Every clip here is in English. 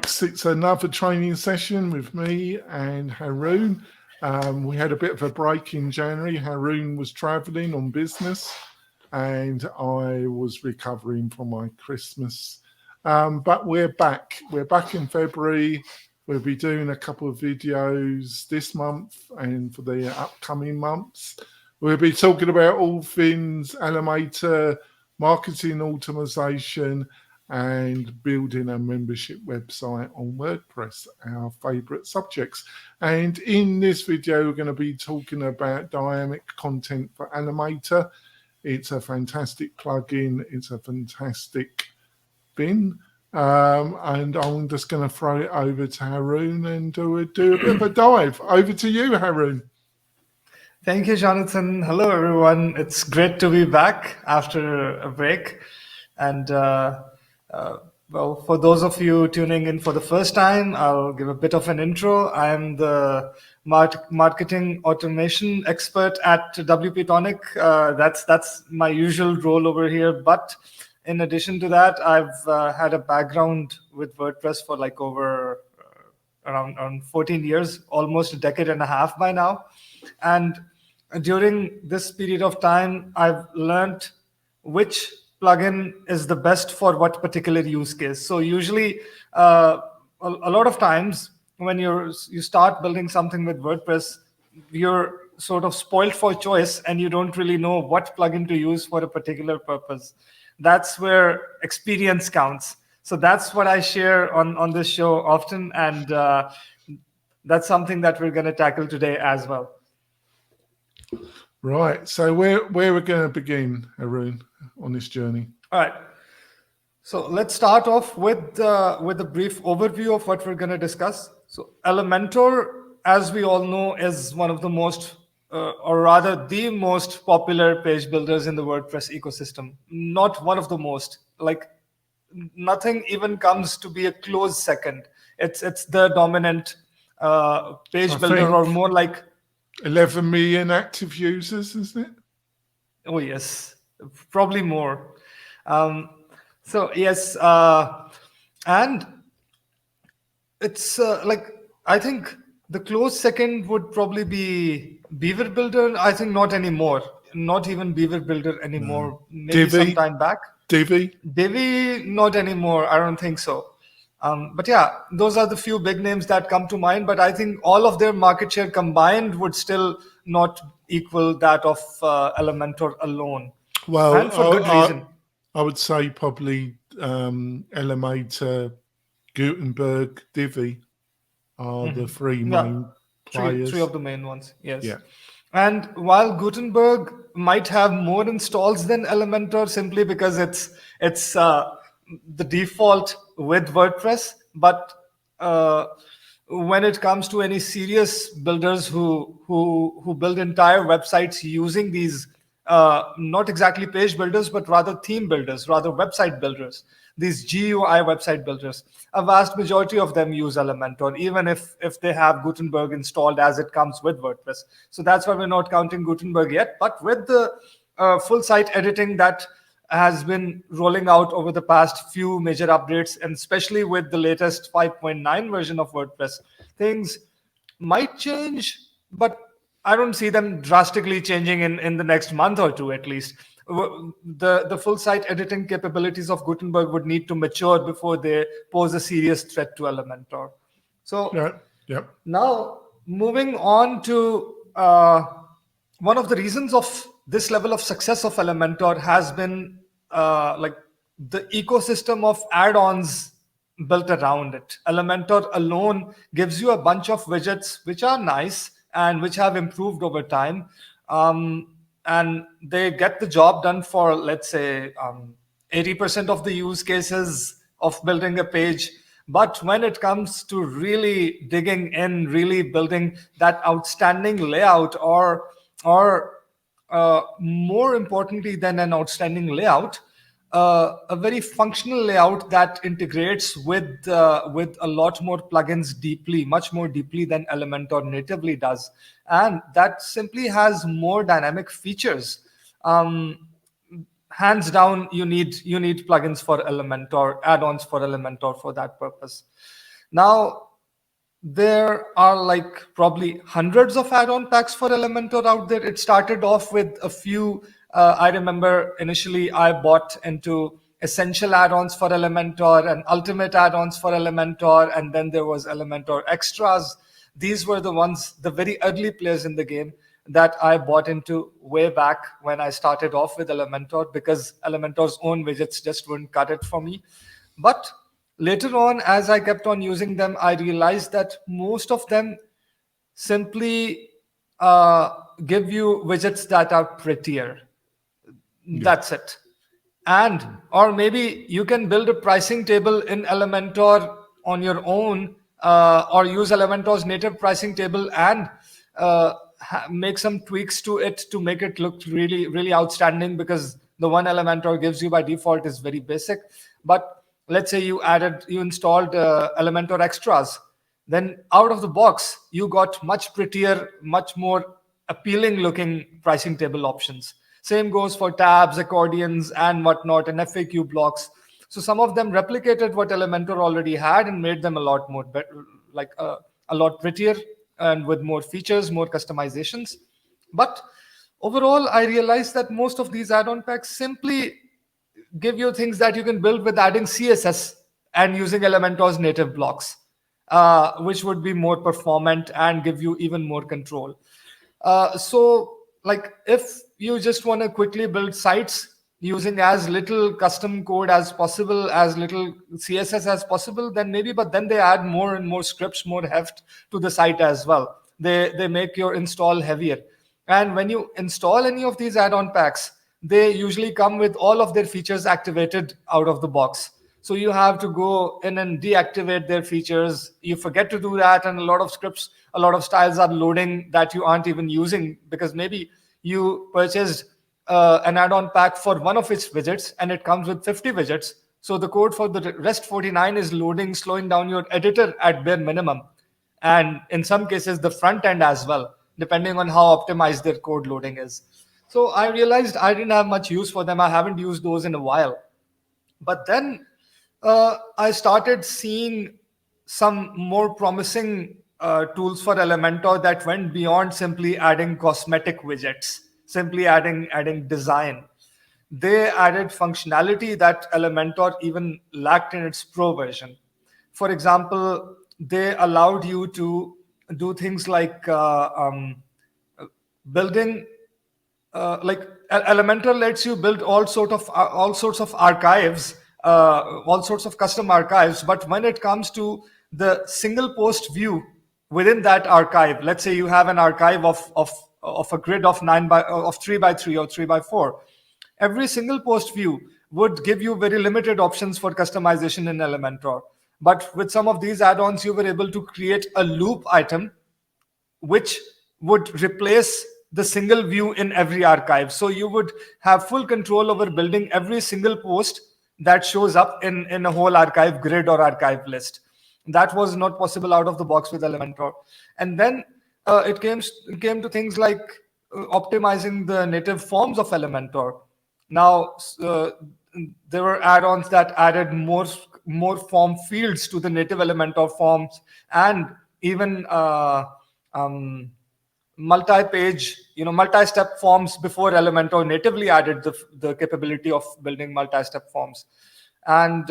folks. It's another training session with me and Haroon. We had a bit of a break in January. Haroon was traveling on business and I was recovering from my Christmas. But we're back. We're back in February. We'll be doing a couple of videos this month and for the upcoming months. We'll be talking about all things Elementor, marketing automation, and building a membership website on WordPress, our favorite subjects. And in this video, we're going to be talking about dynamic content for Elementor. It's a fantastic plugin. It's a fantastic bin. And I'm just going to throw it over to Haroon and do a bit of a dive. Over to you, Haroon. Thank you, Jonathan. Hello, everyone. It's great to be back after a break. And well, for those of you tuning in for the first time, I'll give a bit of an intro. I'm the marketing automation expert at WP-Tonic. That's my usual role over here. But in addition to that, I've had a background with WordPress for like over around 14 years, almost a decade and a half by now. And during this period of time, I've learned which plugin is the best for what particular use case. So usually, a lot of times when you start building something with WordPress, you're sort of spoiled for choice and you don't really know what plugin to use for a particular purpose. That's where experience counts. So that's what I share on this show often, and that's something that we're going to tackle today as well. Right. So where we're going to begin, Haroon, on this journey? All right. So let's start off with a brief overview of what we're going to discuss. So Elementor, as we all know, is one of the most, or rather the most popular page builders in the WordPress ecosystem. Not one of the most. Like nothing even comes to be a close second. It's the dominant page builder, or more like 11 million active users, isn't it? Oh, yes, probably more. So, yes, and it's like, I think the close second would probably be Beaver Builder. I think not anymore. Not even Beaver Builder anymore. No. Maybe some time back. Divi, not anymore. I don't think so. But yeah, those are the few big names that come to mind. But I think all of their market share combined would still not equal that of Elementor alone. Well, and for good reason. I would say probably Elementor, Gutenberg, Divi are the three main players. Three of the main ones, yes. Yeah. And while Gutenberg might have more installs than Elementor simply because it's the default with WordPress, but when it comes to any serious builders who build entire websites using these not exactly page builders, but rather theme builders, rather website builders, these GUI website builders, a vast majority of them use Elementor, even if they have Gutenberg installed as it comes with WordPress. So that's why we're not counting Gutenberg yet. But with the full site editing that has been rolling out over the past few major updates, and especially with the latest 5.9 version of WordPress, things might change, but I don't see them drastically changing in the next month or two at least. The full site editing capabilities of Gutenberg would need to mature before they pose a serious threat to Elementor. So now moving on to one of the reasons of this level of success of Elementor has been like the ecosystem of add-ons built around it. Elementor alone gives you a bunch of widgets which are nice and which have improved over time. And they get the job done for, let's say, 80% of the use cases of building a page. But when it comes to really digging in, really building that outstanding layout, or more importantly than an outstanding layout, a very functional layout that integrates with a lot more plugins deeply, much more deeply than Elementor natively does, and that simply has more dynamic features. Hands down, you need plugins for Elementor, add-ons for Elementor for that purpose. Now, there are like probably hundreds of add-on packs for Elementor out there. It started off with a few. I remember initially I bought into essential add-ons for Elementor and ultimate add-ons for Elementor, and then there was Elementor extras. These were the ones, the very early players in the game that I bought into way back when I started off with Elementor, because Elementor's own widgets just wouldn't cut it for me. But later on, as I kept on using them, I realized that most of them simply give you widgets that are prettier. That's it. And or maybe you can build a pricing table in Elementor on your own, or use Elementor's native pricing table and make some tweaks to it to make it look really, really outstanding, because the one Elementor gives you by default is very basic. But let's say you installed Elementor extras, then out of the box you got much prettier, much more appealing looking pricing table options. Same goes for tabs, accordions, and whatnot, and FAQ blocks. So some of them replicated what Elementor already had and made them a lot more a lot prettier and with more features, more customizations. But overall, I realized that most of these add-on packs simply give you things that you can build with adding CSS and using Elementor's native blocks, which would be more performant and give you even more control. So like if you just want to quickly build sites using as little custom code as possible, as little CSS as possible, then maybe, but then they add more and more scripts, more heft to the site as well. They make your install heavier. And when you install any of these add-on packs, they usually come with all of their features activated out of the box. So you have to go in and deactivate their features. You forget to do that, and a lot of scripts, a lot of styles are loading that you aren't even using, because maybe you purchased an add-on pack for one of its widgets and it comes with 50 widgets. So the code for the rest 49 is loading, slowing down your editor at bare minimum. And in some cases, the front end as well, depending on how optimized their code loading is. So I realized I didn't have much use for them. I haven't used those in a while. But then I started seeing some more promising tools for Elementor that went beyond simply adding cosmetic widgets, simply adding design. They added functionality that Elementor even lacked in its pro version. For example, they allowed you to do things like building Elementor lets you build all sorts of archives, all sorts of custom archives. But when it comes to the single post view within that archive, let's say you have an archive of a grid of 3 by 3 or 3 by 4, every single post view would give you very limited options for customization in Elementor. But with some of these add-ons, you were able to create a loop item which would replace the single view in every archive. So you would have full control over building every single post that shows up in a whole archive grid or archive list. That was not possible out of the box with Elementor. And then it came to things like optimizing the native forms of Elementor. Now, there were add-ons that added more form fields to the native Elementor forms, and even multi-page, multi-step forms before Elementor natively added the capability of building multi-step forms. And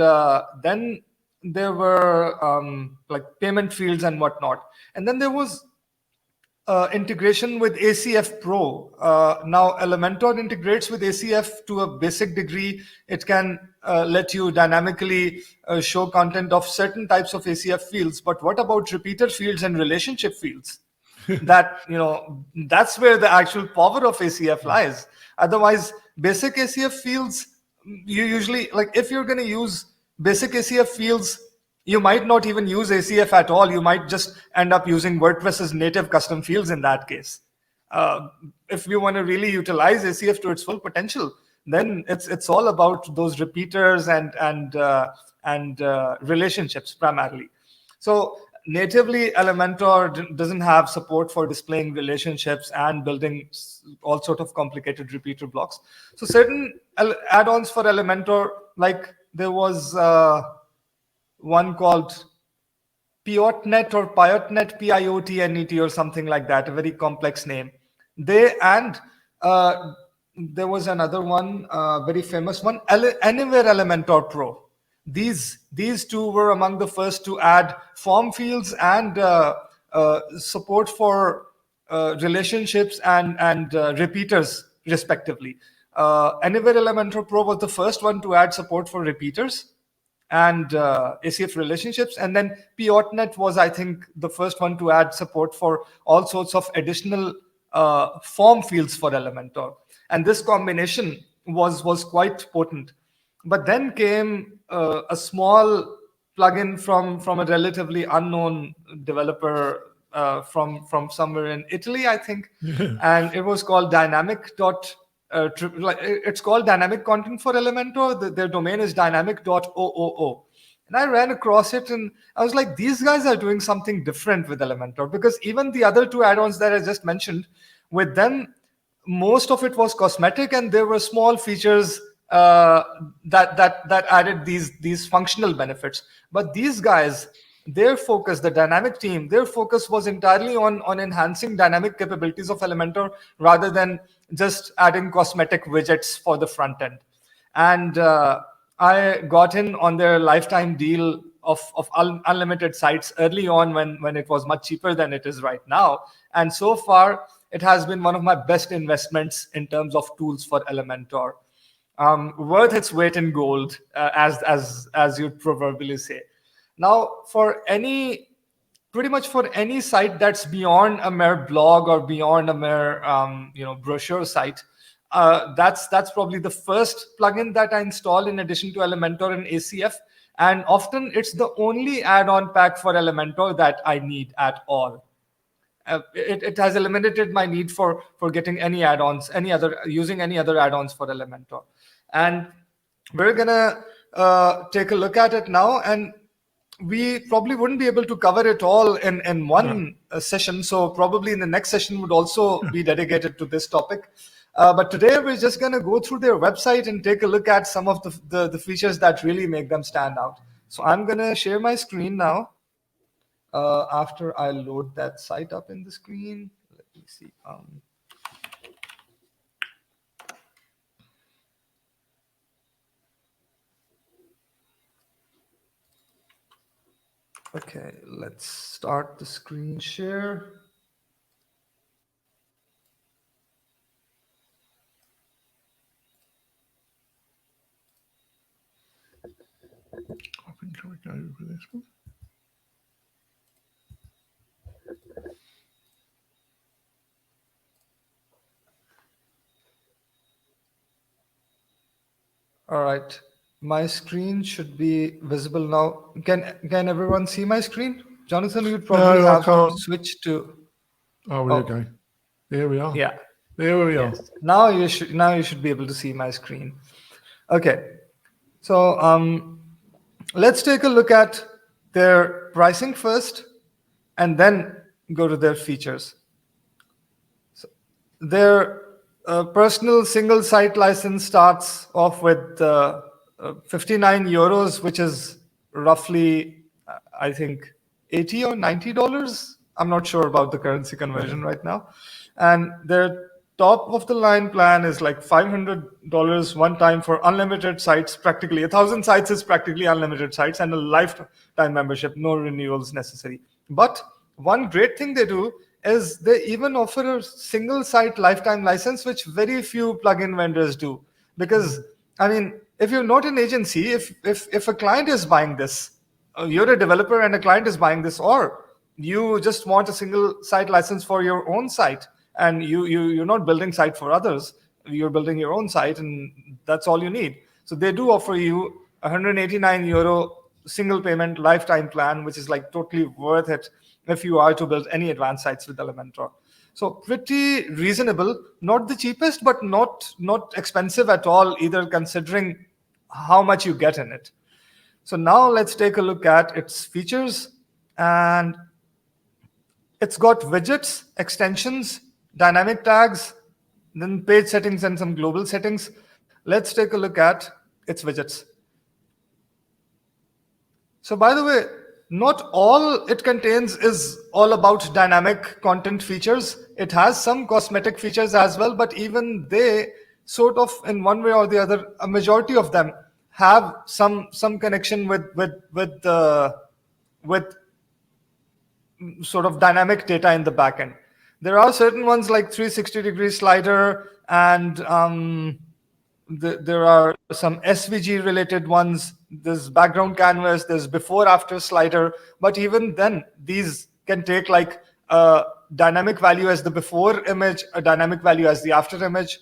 then there were like payment fields and whatnot. And then there was integration with ACF Pro. Now Elementor integrates with ACF to a basic degree. It can let you dynamically show content of certain types of ACF fields. But what about repeater fields and relationship fields? That's where the actual power of ACF lies. Otherwise, basic ACF fields, you usually, like if you're going to use basic ACF fields, you might not even use ACF at all. You might just end up using WordPress's native custom fields in that case. If you want to really utilize ACF to its full potential, then it's all about those repeaters and relationships primarily. So natively, Elementor doesn't have support for displaying relationships and building all sort of complicated repeater blocks. So certain add-ons for Elementor, like there was one called Piotnet or Piotnet, Piotnet or something like that, a very complex name. They and there was another one, very famous one, Anywhere Elementor Pro. These two were among the first to add form fields and support for relationships and repeaters respectively. Anywhere Elementor Pro was the first one to add support for repeaters and ACF relationships. And then Piotnet was, I think, the first one to add support for all sorts of additional form fields for Elementor. And this combination was quite potent. But then came a small plugin from a relatively unknown developer from somewhere in Italy, I think, and it was called it's called Dynamic Content for Elementor. Their domain is Dynamic.ooo. And I ran across it and I was like, these guys are doing something different with Elementor, because even the other two add-ons that I just mentioned, with them, most of it was cosmetic, and there were small features that added these functional benefits. But these guys, their focus, the dynamic team, their focus was entirely on enhancing dynamic capabilities of Elementor rather than just adding cosmetic widgets for the front end. And I got in on their lifetime deal of unlimited sites early on when it was much cheaper than it is right now. And so far, it has been one of my best investments in terms of tools for Elementor. Worth its weight in gold, as you'd proverbially say. Now, pretty much for any site that's beyond a mere blog or beyond a mere brochure site, that's probably the first plugin that I install in addition to Elementor and ACF. And often it's the only add-on pack for Elementor that I need at all. It has eliminated my need for getting any add-ons, using any other add-ons for Elementor. And we're gonna take a look at it now, and we probably wouldn't be able to cover it all in one session. So probably in the next session would also be dedicated to this topic. But today we're just going to go through their website and take a look at some of the features that really make them stand out. So I'm going to share my screen now. After I load that site up in the screen, let me see. Okay, let's start the screen share. I think I would go over this one. All right, my screen should be visible now. Can everyone see my screen? Jonathan, you'd probably have to switch to. Oh, there we go. There we are. Yeah. There we Yes. are. Now you should be able to see my screen. Okay. So let's take a look at their pricing first, and then go to their features. So their personal single site license starts off with 59 euros, which is roughly, I think, $80 or $90. I'm not sure about the currency conversion right now. And their top of the line plan is like $500 one time for unlimited sites. Practically 1,000 sites is practically unlimited sites, and a lifetime membership, no renewals necessary. But one great thing they do is they even offer a single site lifetime license, which very few plugin vendors do. Because I mean, if you're not an agency, if a client is buying this, you're a developer and a client is buying this, or you just want a single site license for your own site, and you're not building site for others, you're building your own site, and that's all you need. So they do offer you 189 euro single payment lifetime plan, which is like totally worth it if you are to build any advanced sites with Elementor. So pretty reasonable, not the cheapest, but not expensive at all either, considering how much you get in it. So now let's take a look at its features. And it's got widgets, extensions, dynamic tags, then page settings and some global settings. Let's take a look at its widgets. So by the way, not all it contains is all about dynamic content features. It has some cosmetic features as well, but even they sort of, in one way or the other, a majority of them have some connection with sort of dynamic data in the backend. There are certain ones like 360-degree slider, and there are some SVG related ones. There's background canvas, there's before after slider, but even then these can take like a dynamic value as the before image, a dynamic value as the after image.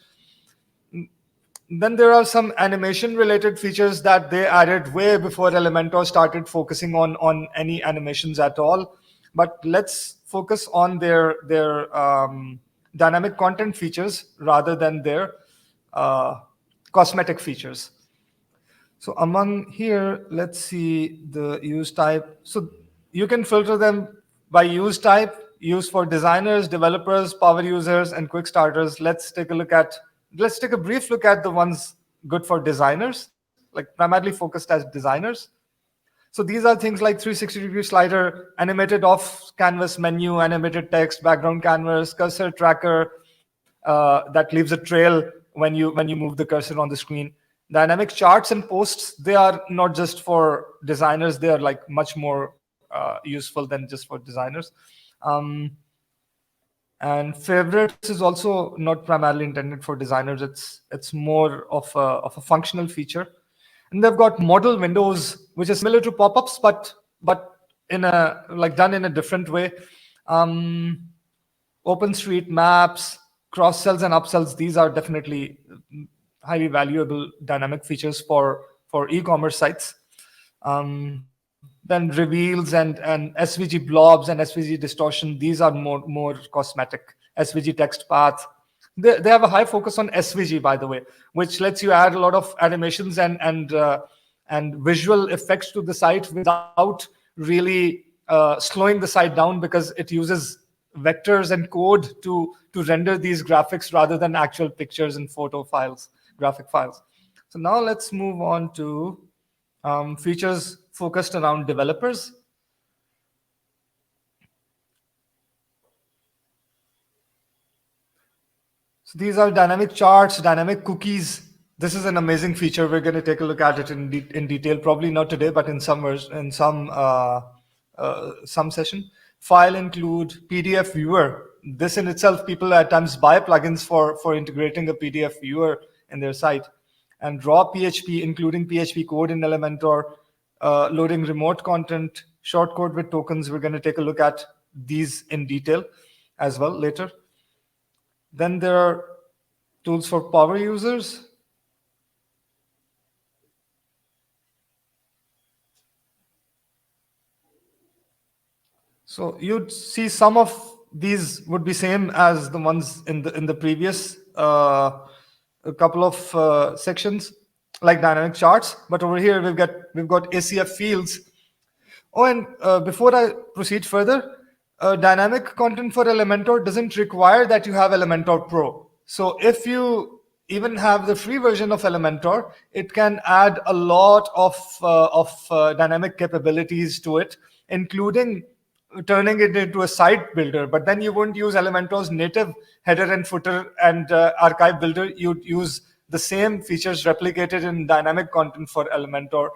Then there are some animation related features that they added way before Elementor started focusing on any animations at all. But let's focus on their dynamic content features rather than their cosmetic features. So among here, let's see the use type. So you can filter them by use type, use for designers, developers, power users, and quick starters. Let's take a brief look at the ones good for designers, like primarily focused as designers. So these are things like 360-degree slider, animated off canvas menu, animated text, background canvas, cursor tracker that leaves a trail when you move the cursor on the screen. Dynamic charts and posts, they are not just for designers, they are like much more useful than just for designers. And favorites is also not primarily intended for designers. It's more of a functional feature. And they've got model windows, which is similar to pop-ups, but in a like done in a different way. OpenStreet maps, cross-sells and upsells, these are definitely highly valuable dynamic features for e-commerce sites. Then reveals and SVG blobs and SVG distortion, these are more cosmetic. SVG text path. They have a high focus on SVG, by the way, which lets you add a lot of animations and visual effects to the site without really slowing the site down, because it uses vectors and code to render these graphics rather than actual pictures and photo files, graphic files. So now let's move on to features focused around developers. So these are dynamic charts, dynamic cookies. This is an amazing feature. We're going to take a look at it in detail, probably not today, but in some session. File include PDF viewer. This in itself, people at times buy plugins for integrating a PDF viewer in their site. And raw PHP, including PHP code in Elementor, loading remote content, shortcode with tokens. We're going to take a look at these in detail as well later. Then there are tools for power users. So you'd see some of these would be same as the ones in the previous a couple of sections, like dynamic charts. But over here we've got ACF fields. Oh, and before I proceed further, dynamic content for Elementor doesn't require that you have Elementor Pro. So if you even have the free version of Elementor, it can add a lot of dynamic capabilities to it, including turning it into a site builder. But then you wouldn't use Elementor's native header and footer and archive builder. You'd use the same features replicated in dynamic content for Elementor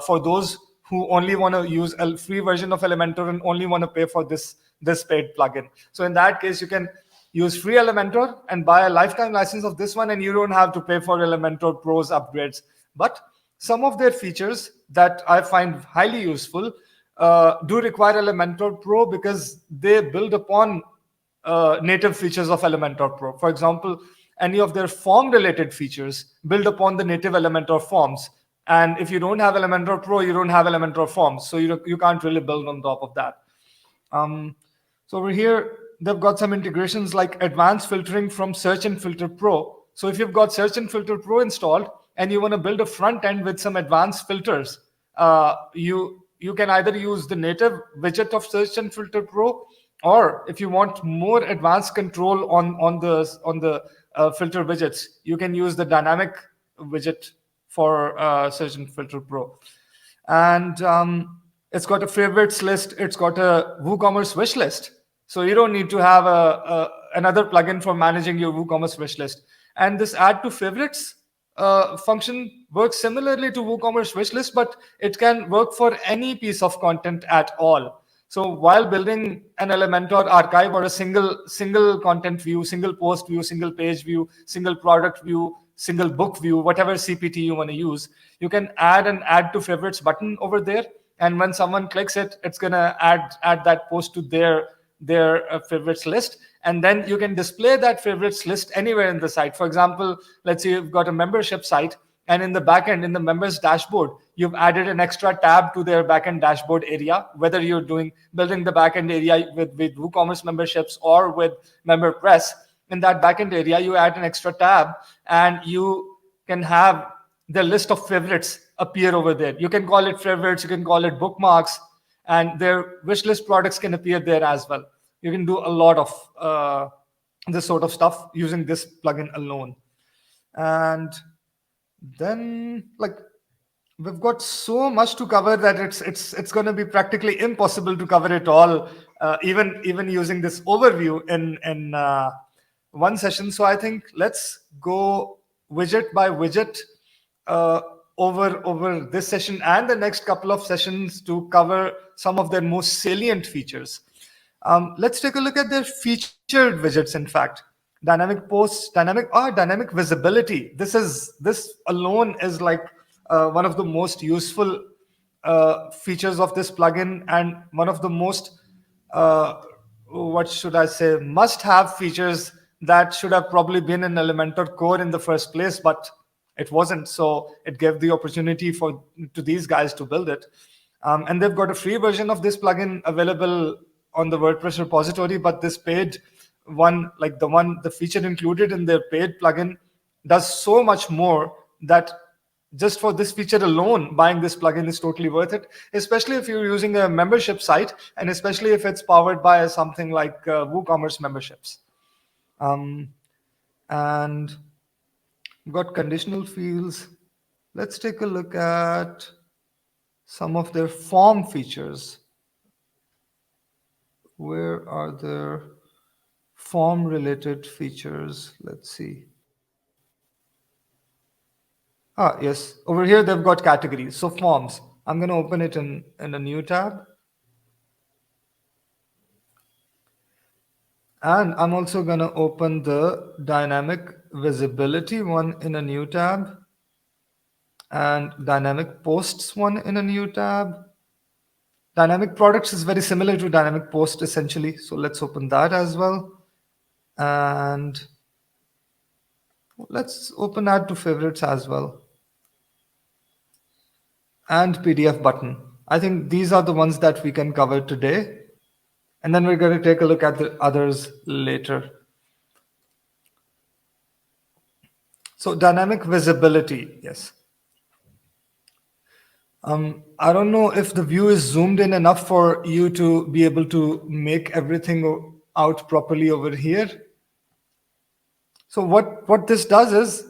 for those who only want to use a free version of Elementor and only want to pay for this paid plugin. So in that case, you can use free Elementor and buy a lifetime license of this one, and you don't have to pay for Elementor Pro's upgrades. But some of their features that I find highly useful do require Elementor Pro, because they build upon native features of Elementor Pro. For example, any of their form-related features build upon the native Elementor forms. And if you don't have Elementor Pro, you don't have Elementor forms. So you can't really build on top of that. So over here, they've got some integrations like advanced filtering from Search and Filter Pro. So if you've got Search and Filter Pro installed and you want to build a front end with some advanced filters, you can either use the native widget of Search and Filter Pro, or if you want more advanced control on the filter widgets, you can use the dynamic widget for Search and Filter Pro. And it's got a favorites list, it's got a WooCommerce wish list. So you don't need to have another plugin for managing your WooCommerce wish list. And this add to favorites function works similarly to WooCommerce wish list, but it can work for any piece of content at all. So while building an Elementor archive or a single content view, single post view, single page view, single product view, single book view, whatever CPT you want to use, you can add an add to favorites button over there. And when someone clicks it, it's going to add that post to their favorites list. And then you can display that favorites list anywhere in the site. For example, let's say you've got a membership site, and in the backend, in the members dashboard, you've added an extra tab to their backend dashboard area, whether you're building the backend area with WooCommerce memberships or with MemberPress. In that backend area, you add an extra tab, and you can have the list of favorites appear over there. You can call it favorites, you can call it bookmarks, and their wish list products can appear there as well. You can do a lot of this sort of stuff using this plugin alone. And then, like, we've got so much to cover that it's going to be practically impossible to cover it all, even using this overview in one session. So I think let's go widget by widget over this session and the next couple of sessions to cover some of their most salient features. Let's take a look at their featured widgets. In fact, dynamic posts, dynamic visibility. This alone is like one of the most useful features of this plugin, and one of the most what should I say, must-have features that should have probably been in Elementor core in the first place, but it wasn't. So it gave the opportunity to these guys to build it. And they've got a free version of this plugin available on the WordPress repository, but this paid one, like the feature included in their paid plugin, does so much more that just for this feature alone, buying this plugin is totally worth it, especially if you're using a membership site, and especially if it's powered by something like WooCommerce memberships. And we've got conditional fields. Let's take a look at some of their form features. Where are their form related features? Let's see. Yes, over here they've got categories. So forms, I'm going to open it in a new tab. And I'm also going to open the dynamic visibility one in a new tab, and dynamic posts one in a new tab. Dynamic products is very similar to dynamic post essentially. So let's open that as well. And let's open add to favorites as well. And PDF button. I think these are the ones that we can cover today. And then we're going to take a look at the others later. So dynamic visibility, yes. I don't know if the view is zoomed in enough for you to be able to make everything out properly over here. So what this does is,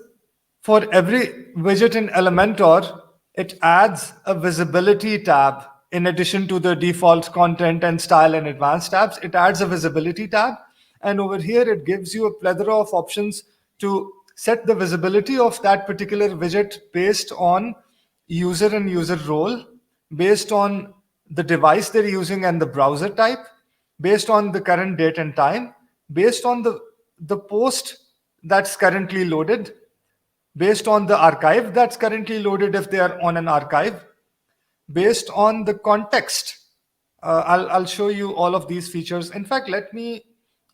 for every widget in Elementor, it adds a visibility tab. In addition to the default content and style and advanced tabs, it adds a visibility tab. And over here, it gives you a plethora of options to set the visibility of that particular widget based on user and user role, based on the device they're using and the browser type, based on the current date and time, based on the post that's currently loaded, based on the archive that's currently loaded if they are on an archive, based on the context. I'll show you all of these features. In fact, let me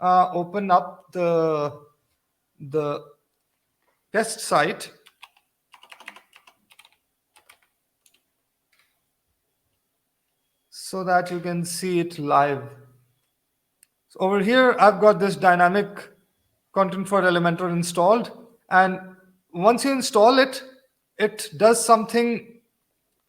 open up the test site. So that you can see it live. So over here, I've got this dynamic content for Elementor installed. And once you install it, it does something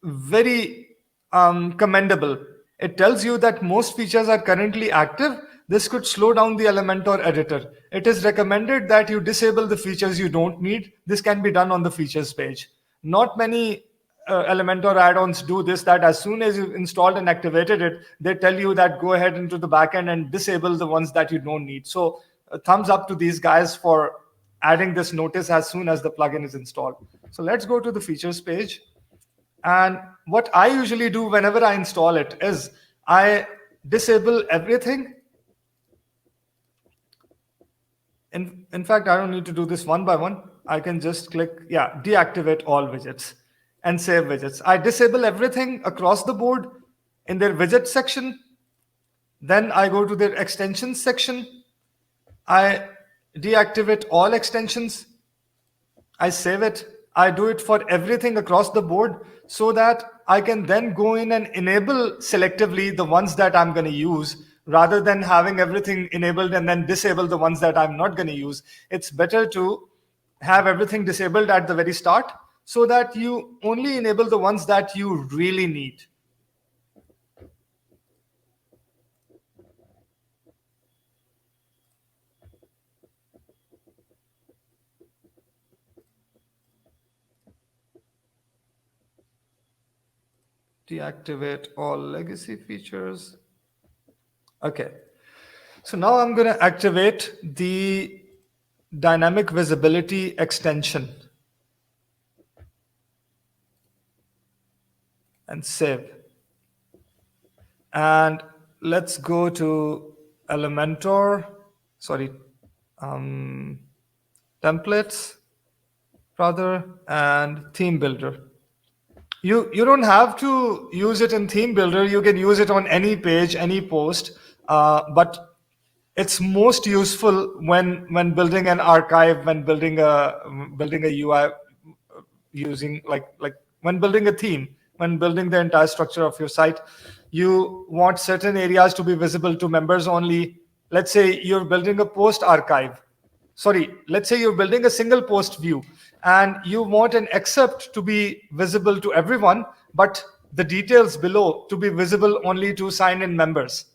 very commendable. It tells you that most features are currently active. This could slow down the Elementor editor. It is recommended that you disable the features you don't need. This can be done on the features page. Not many Elementor add-ons do this, that as soon as you've installed and activated it, they tell you that go ahead into the backend and disable the ones that you don't need. So thumbs up to these guys for adding this notice as soon as the plugin is installed. So let's go to the features page. And what I usually do whenever I install it is I disable everything. In fact, I don't need to do this one by one. I can just click, yeah, deactivate all widgets and save widgets. I disable everything across the board in their widget section. Then I go to their extensions section. I deactivate all extensions. I save it. I do it for everything across the board so that I can then go in and enable selectively the ones that I'm going to use, rather than having everything enabled and then disable the ones that I'm not going to use. It's better to have everything disabled at the very start so that you only enable the ones that you really need. Deactivate all legacy features. Okay. So now I'm going to activate the dynamic visibility extension and save. And let's go to Elementor, templates rather, and theme builder. You don't have to use it in theme builder. You can use it on any page, any post, but it's most useful when building an archive, when building a UI, using like when building a theme, when building the entire structure of your site. You want certain areas to be visible to members only. Let's say you're building a post archive. Let's say you're building a single post view and you want an excerpt to be visible to everyone, but the details below to be visible only to sign-in members.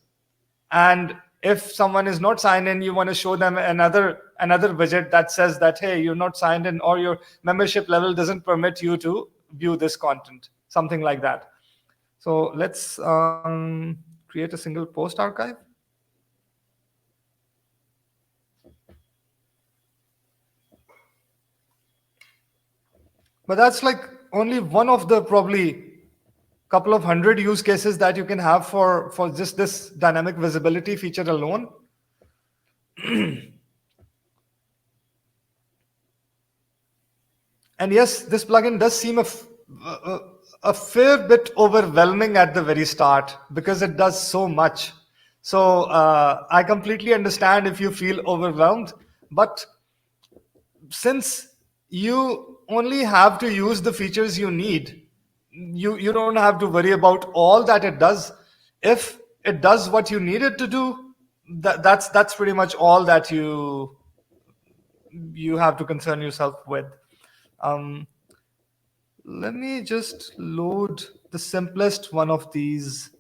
And if someone is not signed in, you want to show them another widget that says that, hey, you're not signed in, or your membership level doesn't permit you to view this content, something like that. So let's create a single post archive. But that's like only one of the probably couple of hundred use cases that you can have for just this dynamic visibility feature alone. And yes, this plugin does seem a fair bit overwhelming at the very start because it does so much. So I completely understand if you feel overwhelmed, but since you only have to use the features you need, you don't have to worry about all that it does. If it does what you need it to do, that's pretty much all that you have to concern yourself with. Let me just load the simplest one of these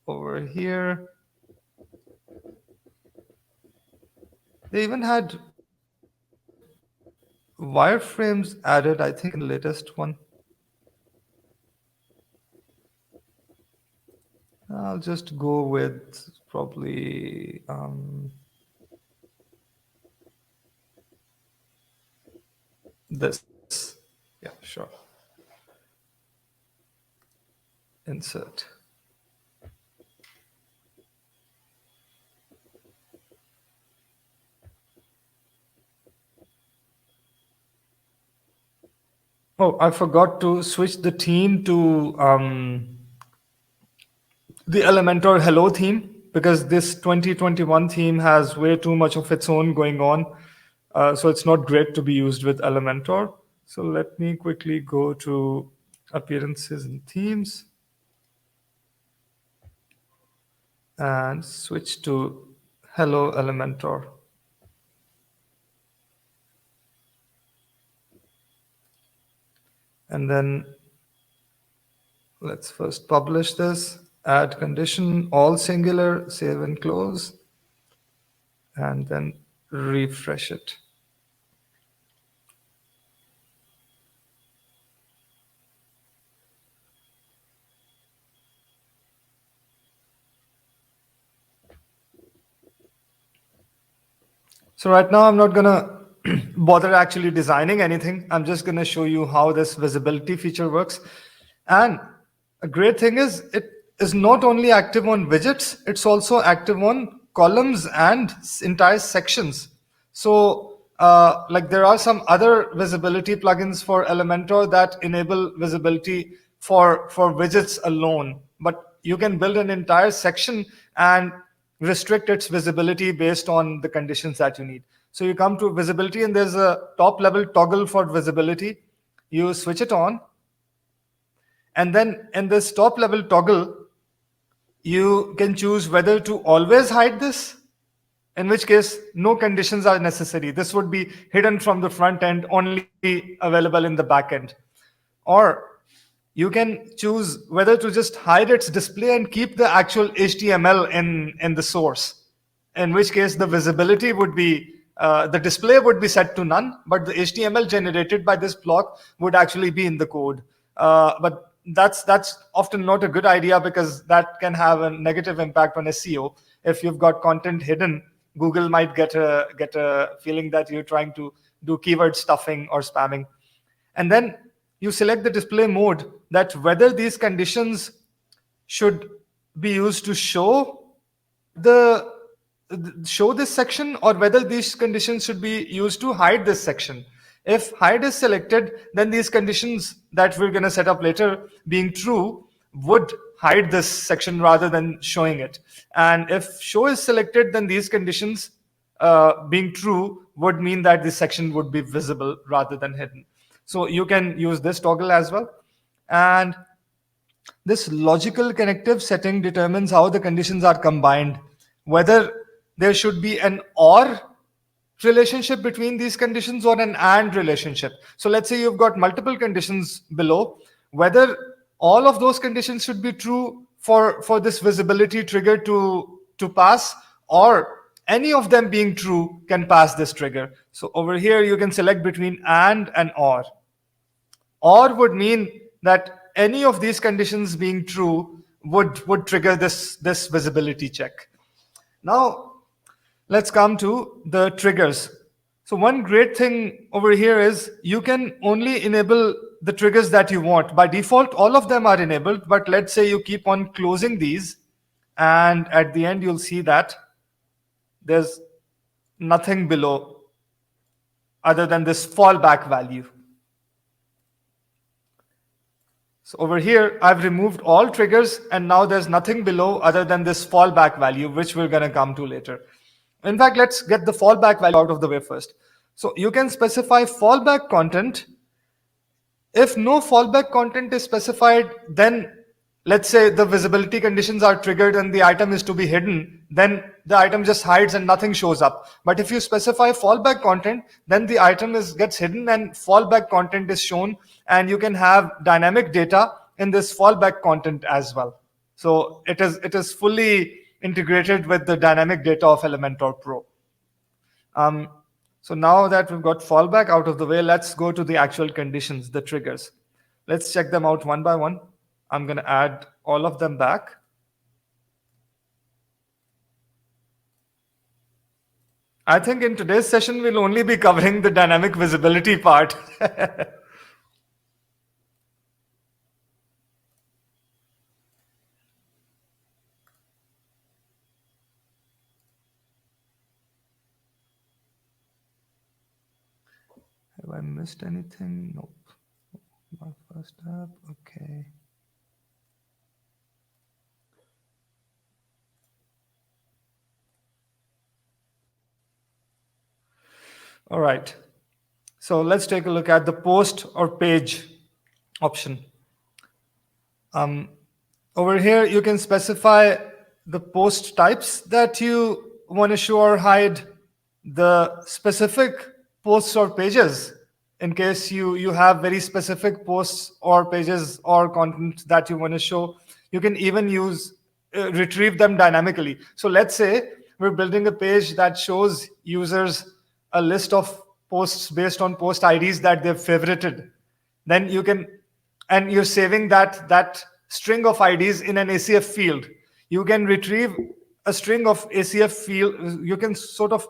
over here. They even had wireframes added, I think, in the latest one. I'll just go with probably this. Yeah, sure. Insert. Oh, I forgot to switch the theme to the Elementor Hello theme, because this 2021 theme has way too much of its own going on. So it's not great to be used with Elementor. So let me quickly go to appearances and themes and switch to Hello Elementor. And then let's first publish this, add condition, all singular, save and close, and then refresh it. So right now I'm not gonna bother actually designing anything. I'm just gonna show you how this visibility feature works. And a great thing is it is not only active on widgets, it's also active on columns and entire sections. So like there are some other visibility plugins for Elementor that enable visibility for widgets alone, but you can build an entire section and restrict its visibility based on the conditions that you need. So you come to visibility and there's a top level toggle for visibility. You switch it on, and then in this top level toggle, you can choose whether to always hide this, in which case no conditions are necessary. This would be hidden from the front end, only available in the back end. Or you can choose whether to just hide its display and keep the actual HTML in the source, in which case the visibility would be, the display would be set to none, but the HTML generated by this block would actually be in the code. But that's often not a good idea because that can have a negative impact on SEO. If you've got content hidden, Google might get a feeling that you're trying to do keyword stuffing or spamming. And then you select the display mode, that whether these conditions should be used to show this section, or whether these conditions should be used to hide this section. If hide is selected, then these conditions that we're going to set up later being true would hide this section rather than showing it. And if show is selected, then these conditions being true would mean that this section would be visible rather than hidden. So you can use this toggle as well. And this logical connective setting determines how the conditions are combined, whether there should be an or relationship between these conditions or an and relationship. So let's say you've got multiple conditions below, whether all of those conditions should be true for this visibility trigger to pass, or any of them being true can pass this trigger. So over here you can select between and or. Or would mean that any of these conditions being true would trigger this visibility check. Now let's come to the triggers. So one great thing over here is you can only enable the triggers that you want. By default, all of them are enabled, but let's say you keep on closing these, and at the end you'll see that there's nothing below other than this fallback value. So over here, I've removed all triggers, and now there's nothing below other than this fallback value, which we're going to come to later. In fact, let's get the fallback value out of the way first. So you can specify fallback content. If no fallback content is specified, then let's say the visibility conditions are triggered and the item is to be hidden, then the item just hides and nothing shows up. But if you specify fallback content, then the item gets hidden and fallback content is shown, and you can have dynamic data in this fallback content as well. So it is fully integrated with the dynamic data of Elementor Pro. So now that we've got fallback out of the way, let's go to the actual conditions, the triggers. Let's check them out one by one. I'm going to add all of them back. I think in today's session, we'll only be covering the dynamic visibility part. Have I missed anything? Nope. My first tab. Okay. All right. So let's take a look at the post or page option. Over here, you can specify the post types that you want to show or hide, the specific posts or pages, in case you have very specific posts or pages or content that you want to show. You can even use retrieve them dynamically. So let's say we're building a page that shows users a list of posts based on post IDs that they've favorited. Then you can, and you're saving that string of IDs in an ACF field. You can retrieve a string of ACF field. You can sort of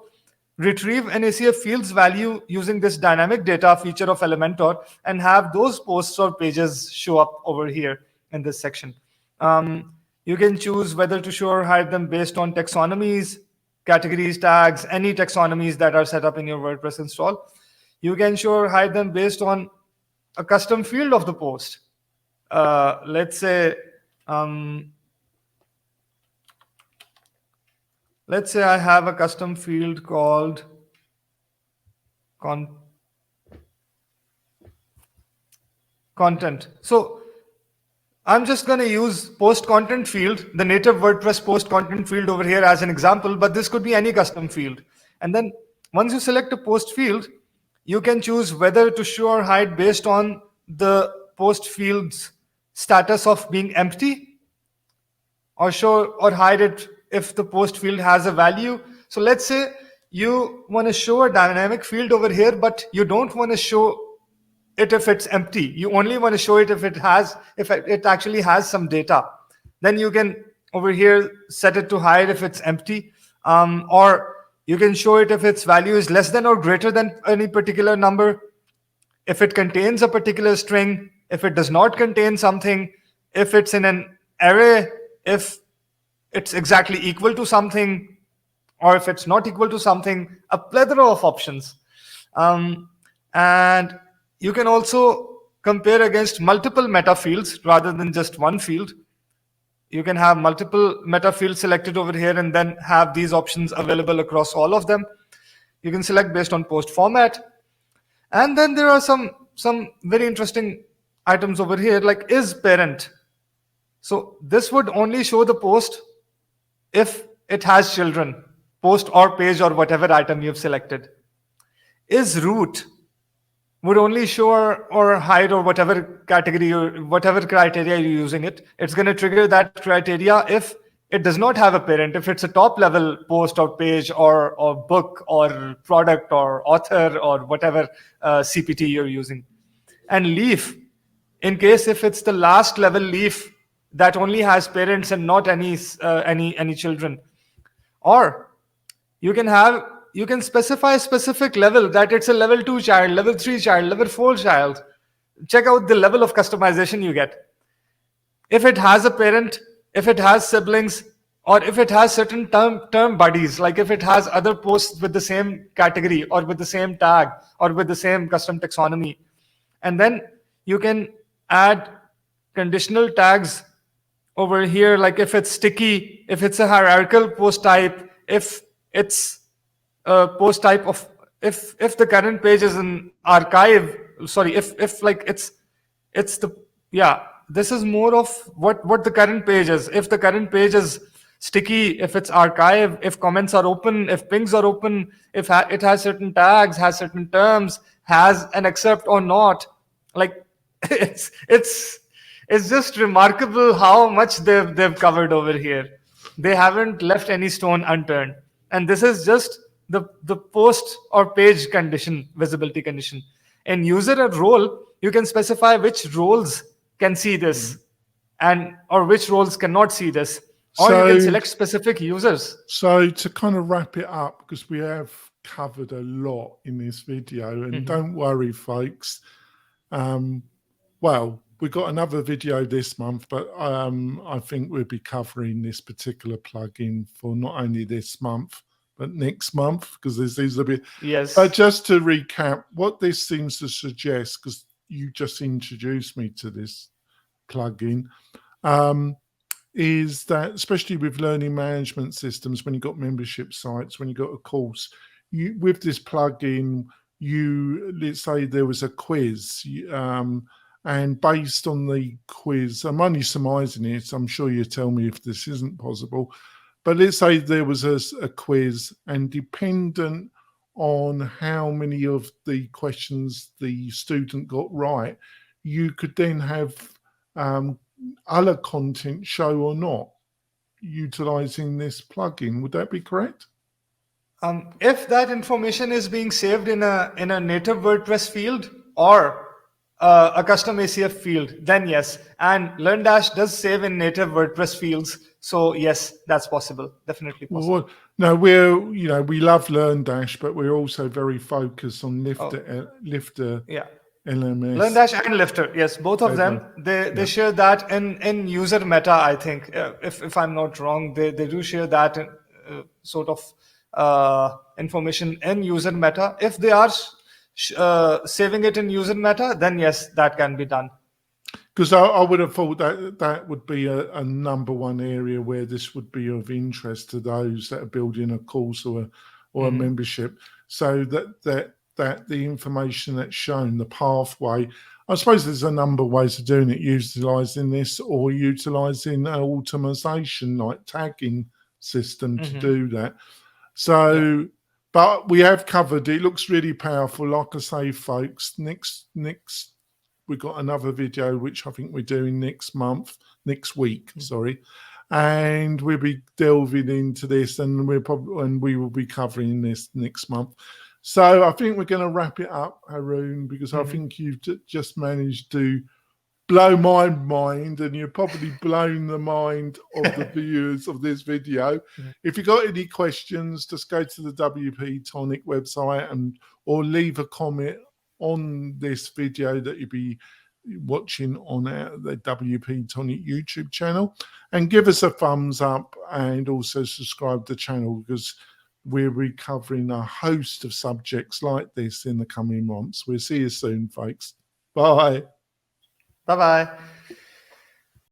retrieve an ACF fields value using this dynamic data feature of Elementor and have those posts or pages show up over here in this section. You can choose whether to show or hide them based on taxonomies, categories, tags, any taxonomies that are set up in your WordPress install. You can show or hide them based on a custom field of the post. Let's say I have a custom field called content. So I'm just going to use post content field, the native WordPress post content field over here as an example, but this could be any custom field. And then once you select a post field, you can choose whether to show or hide based on the post field's status of being empty, or show or hide it if the post field has a value. So let's say you want to show a dynamic field over here, but you don't want to show it if it's empty. You only want to show it if it actually has some data. Then you can over here set it to hide if it's empty, or you can show it if its value is less than or greater than any particular number, if it contains a particular string, if it does not contain something, if it's in an array, if it's exactly equal to something, or if it's not equal to something, a plethora of options. And you can also compare against multiple meta fields rather than just one field. You can have multiple meta fields selected over here and then have these options available across all of them. You can select based on post format. And then there are some very interesting items over here, like is parent. So this would only show the post if it has children, post or page or whatever item you've selected. Is root would only show or hide or whatever category or whatever criteria you're using it. It's going to trigger that criteria if it does not have a parent, if it's a top level post or page or book or product or author or whatever CPT you're using. And leaf, in case if it's the last level leaf that only has parents and not any children. Or you can specify a specific level, that it's a level 2 child, level 3 child, level 4 child. Check out the level of customization you get. If it has a parent, if it has siblings, or if it has certain term buddies, like if it has other posts with the same category or with the same tag or with the same custom taxonomy. And then you can add conditional tags over here, like if it's sticky, if it's a hierarchical post type, if it's post type of if the current page is an archive, sorry, if like it's the, yeah, this is more of what the current page is. If the current page is sticky, if it's archive, if comments are open, if pings are open, if it has certain tags, has certain terms, has an except or not, like it's just remarkable how much they've covered over here. They haven't left any stone unturned. And this is just the post or page condition, visibility condition. In user and role, you can specify which roles can see this or which roles cannot see this. Or you can select specific users. So to kind of wrap it up, because we have covered a lot in this video, and don't worry, folks. Well, we got another video this month, but I think we'll be covering this particular plugin for not only this month, but next month, because these a bit. Yes. But just to recap, what this seems to suggest, because you just introduced me to this plugin, is that especially with learning management systems, when you've got membership sites, when you've got a course, with this plugin, let's say there was a quiz, and based on the quiz, I'm only surmising it, I'm sure you tell me if this isn't possible, but let's say there was a quiz, and dependent on how many of the questions the student got right, you could then have other content show or not utilizing this plugin. Would that be correct? If that information is being saved in a native WordPress field or a custom ACF field, then yes. And LearnDash does save in native WordPress fields, so yes, that's possible, definitely possible. Well, No, we love LearnDash, but we're also very focused on Lifter Yeah. LMS. LearnDash and Lifter, yes, both of them. They share that in user meta. I think, if I'm not wrong, they do share that sort of information in user meta. If they are saving it in user meta, then yes, that can be done. Because I would have thought that would be a number one area where this would be of interest to those that are building a course or a membership, so that the information that's shown, the pathway. I suppose there's a number of ways of doing it, utilizing this or utilizing an automation like tagging system to do that. So, but we have covered it. Looks really powerful. Like I say, folks, next we've got another video which I think we're doing next week, sorry, and we'll be delving into this, and we will be covering this next month. So I think we're going to wrap it up, Haroon, because I think you've just managed to blow my mind, and you've probably blown the mind of the viewers of this video. If you've got any questions, just go to the WP-Tonic website or leave a comment on this video that you'll be watching on the WP-Tonic YouTube channel, and give us a thumbs up, and also subscribe to the channel, because we're recovering a host of subjects like this in the coming months. We'll see you soon, folks. Bye. Bye-bye.